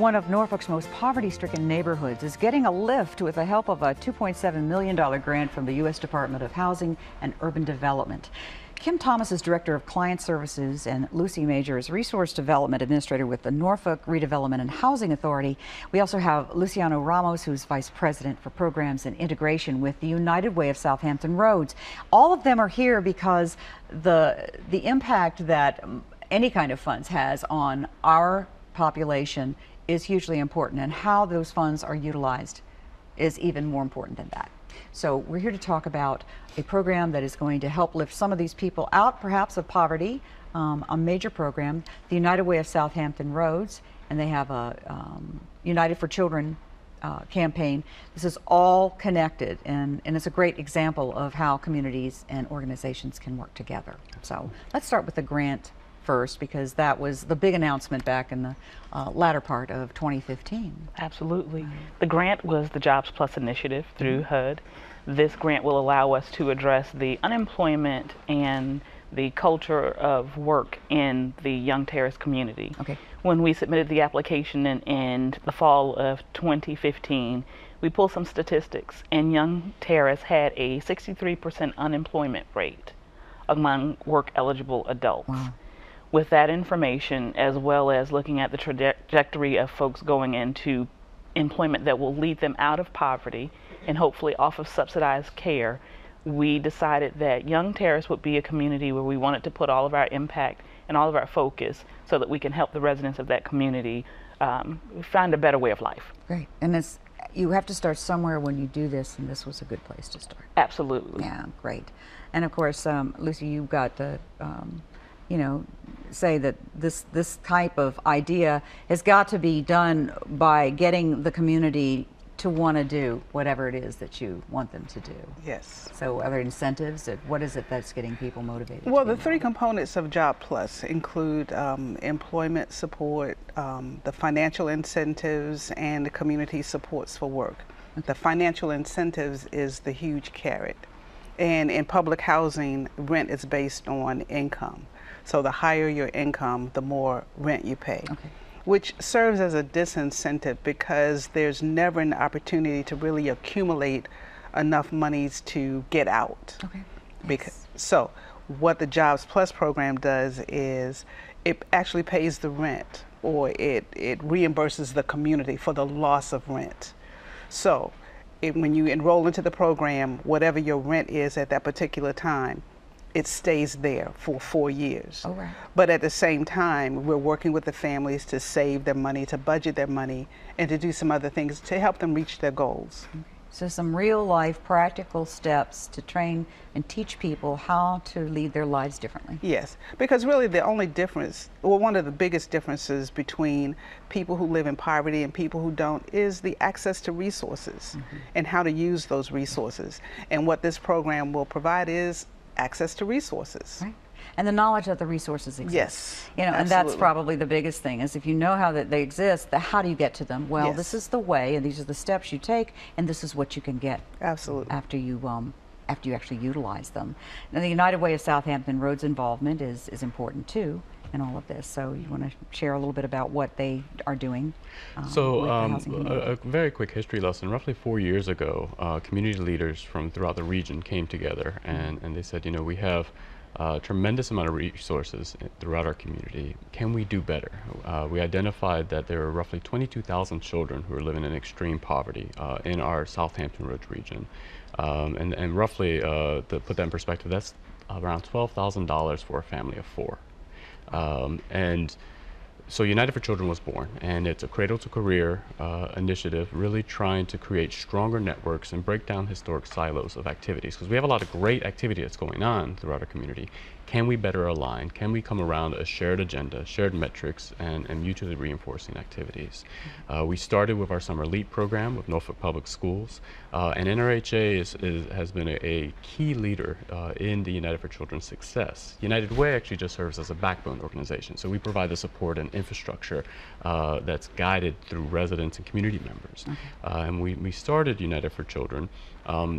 one of Norfolk's most poverty-stricken neighborhoods, is getting a lift with the help of a $2.7 million grant from the U.S. Department of Housing and Urban Development. Kim Thomas is Director of Client Services, and Lucy Major is Resource Development Administrator with the Norfolk Redevelopment and Housing Authority. We also have Luciano Ramos, who's Vice President for Programs and Integration with the United Way of Southampton Roads. All of them are here because the impact that any kind of funds has on our population is hugely important, and how those funds are utilized is even more important than that. So we're here to talk about a program that is going to help lift some of these people out, perhaps, of poverty, a major program, the United Way of Southampton Roads, and they have a United for Children campaign. This is all connected, and it's a great example of how communities and organizations can work together. So let's start with the grant first, because that was the big announcement back in the latter part of 2015. Absolutely. The grant was the Jobs Plus initiative through HUD. This grant will allow us to address the unemployment and the culture of work in the Young Terrace community. Okay. When we submitted the application in the fall of 2015, we pulled some statistics, and Young Terrace had a 63% unemployment rate among work-eligible adults. Wow. With that information, as well as looking at the trajectory of folks going into employment that will lead them out of poverty and hopefully off of subsidized care, we decided that Young Terrace would be a community where we wanted to put all of our impact and all of our focus so that we can help the residents of that community find a better way of life. Great. And you have to start somewhere when you do this, and this was a good place to start. Absolutely. Yeah, great. And of course, Lucy, you've got the say that this type of idea has got to be done by getting the community to want to do whatever it is that you want them to do. Yes. So are there incentives? What is it that's getting people motivated? Well, the three components of Job Plus include employment support, the financial incentives, and the community supports for work. Okay. The financial incentives is the huge carrot. And in public housing, rent is based on income. So the higher your income, the more rent you pay, okay, which serves as a disincentive because there's never an opportunity to really accumulate enough monies to get out. Okay. So what the Jobs Plus program does is it actually pays the rent, or it reimburses the community for the loss of rent. So when you enroll into the program, whatever your rent is at that particular time, it stays there for 4 years. Oh, right. But at the same time, we're working with the families to save their money, to budget their money, and to do some other things to help them reach their goals. Okay. So some real life practical steps to train and teach people how to lead their lives differently. Yes, because really the only difference, or one of the biggest differences between people who live in poverty and people who don't, is the access to resources and how to use those resources. And what this program will provide is access to resources. Right. And the knowledge that the resources exist. Yes, and that's probably the biggest thing, is if you know how that they exist, how do you get to them? Well, yes, this is the way, and these are the steps you take, and this is what you can get. Absolutely. After you actually utilize them. Now, the United Way of Southampton Roads involvement is important too in all of this. So you want to share a little bit about what they are doing? A very quick history lesson. Roughly 4 years ago, community leaders from throughout the region came together, and they said, we have a tremendous amount of resources throughout our community. Can we do better? We identified that there are roughly 22,000 children who are living in extreme poverty in our Southampton Roads region. And roughly, to put that in perspective, that's around $12,000 for a family of 4. And so United for Children was born, and it's a cradle-to-career initiative, really trying to create stronger networks and break down historic silos of activities, because we have a lot of great activity that's going on throughout our community. Can we better align? Can we come around a shared agenda, shared metrics, and mutually reinforcing activities? We started with our Summer Leap program with Norfolk Public Schools, and NRHA has been a key leader in the United for Children's success. United Way actually just serves as a backbone organization, so we provide the support and infrastructure that's guided through residents and community members. And we started United for Children.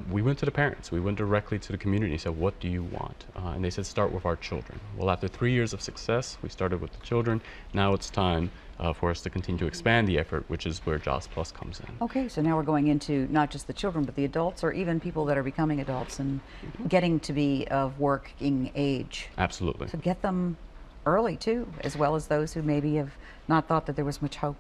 We went to the parents. We went directly to the community and said, what do you want? And they said, start with with our children. Well, after 3 years of success, we started with the children. Now it's time for us to continue to expand the effort, which is where Jobs Plus comes in. Okay, so now we're going into not just the children, but the adults, or even people that are becoming adults and getting to be of working age. Absolutely. So get them early too, as well as those who maybe have not thought that there was much hope.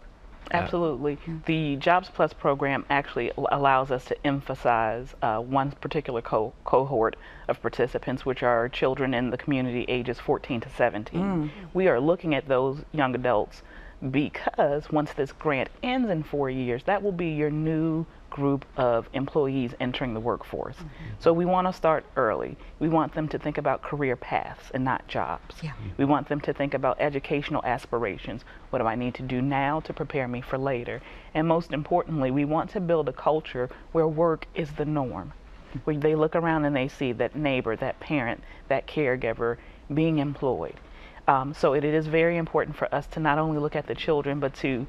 Absolutely. The Jobs Plus program actually allows us to emphasize one particular cohort of participants, which are children in the community ages 14 to 17. We are looking at those young adults because once this grant ends in 4 years, that will be your new group of employees entering the workforce. So we want to start early. We want them to think about career paths and not jobs. We want them to think about educational aspirations. What do I need to do now to prepare me for later? And most importantly, we want to build a culture where work is the norm, where they look around and they see that neighbor, that parent, that caregiver being employed. So it is very important for us to not only look at the children, but to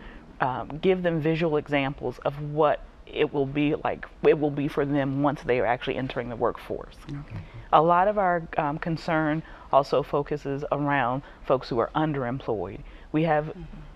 give them visual examples of what it will be like, it will be for them once they are actually entering the workforce. A lot of our concern also focuses around folks who are underemployed. We have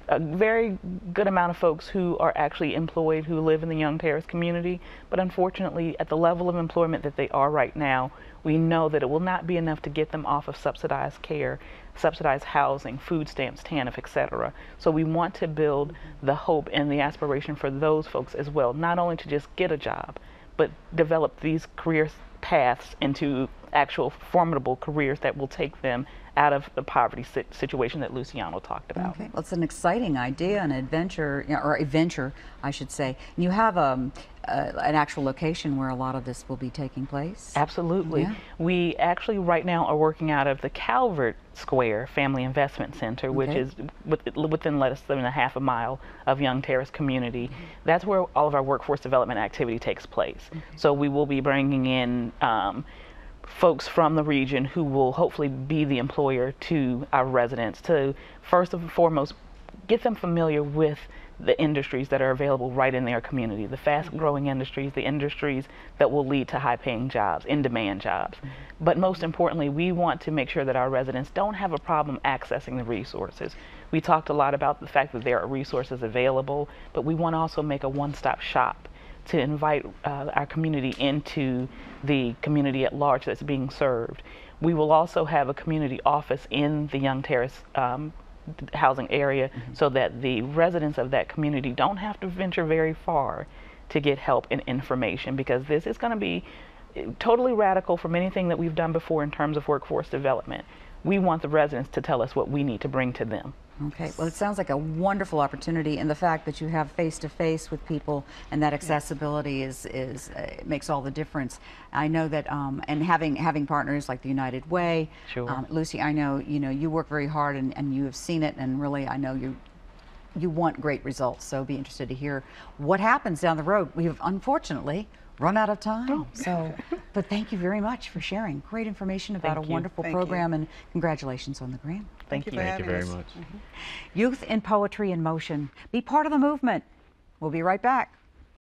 a very good amount of folks who are actually employed who live in the Young Terrace community, but unfortunately at the level of employment that they are right now, we know that it will not be enough to get them off of subsidized care, subsidized housing, food stamps, TANF, etc. So we want to build the hope and the aspiration for those folks as well, not only to just get a job, but develop these career paths into actual formidable careers that will take them out of the poverty situation that Luciano talked about. Okay, well, it's an exciting idea, an adventure, or a venture, I should say. And you have an actual location where a lot of this will be taking place? Absolutely. Yeah. We actually right now are working out of the Calvert Square Family Investment Center, which is within less than a half a mile of Young Terrace community. That's where all of our workforce development activity takes place. So we will be bringing in folks from the region who will hopefully be the employer to our residents to first and foremost get them familiar with the industries that are available right in their community, the fast-growing industries, the industries that will lead to high-paying jobs, in-demand jobs. But most importantly, we want to make sure that our residents don't have a problem accessing the resources. We talked a lot about the fact that there are resources available, but we want to also make a one-stop shop to invite our community into the community at large that's being served. We will also have a community office in the Young Terrace housing area so that the residents of that community don't have to venture very far to get help and information, because this is going to be totally radical from anything that we've done before in terms of workforce development. We want the residents to tell us what we need to bring to them. Okay, well, it sounds like a wonderful opportunity, and the fact that you have face-to-face with people and that accessibility is makes all the difference. I know that, and having partners like the United Way. Sure. Lucy, I know you work very hard, and you have seen it, and really I know you want great results. So be interested to hear what happens down the road. We have unfortunately run out of time. So, but thank you very much for sharing great information about a wonderful program, and congratulations on the grant. Thank you. Thank you very much. Youth in Poetry in Motion. Be part of the movement. We'll be right back.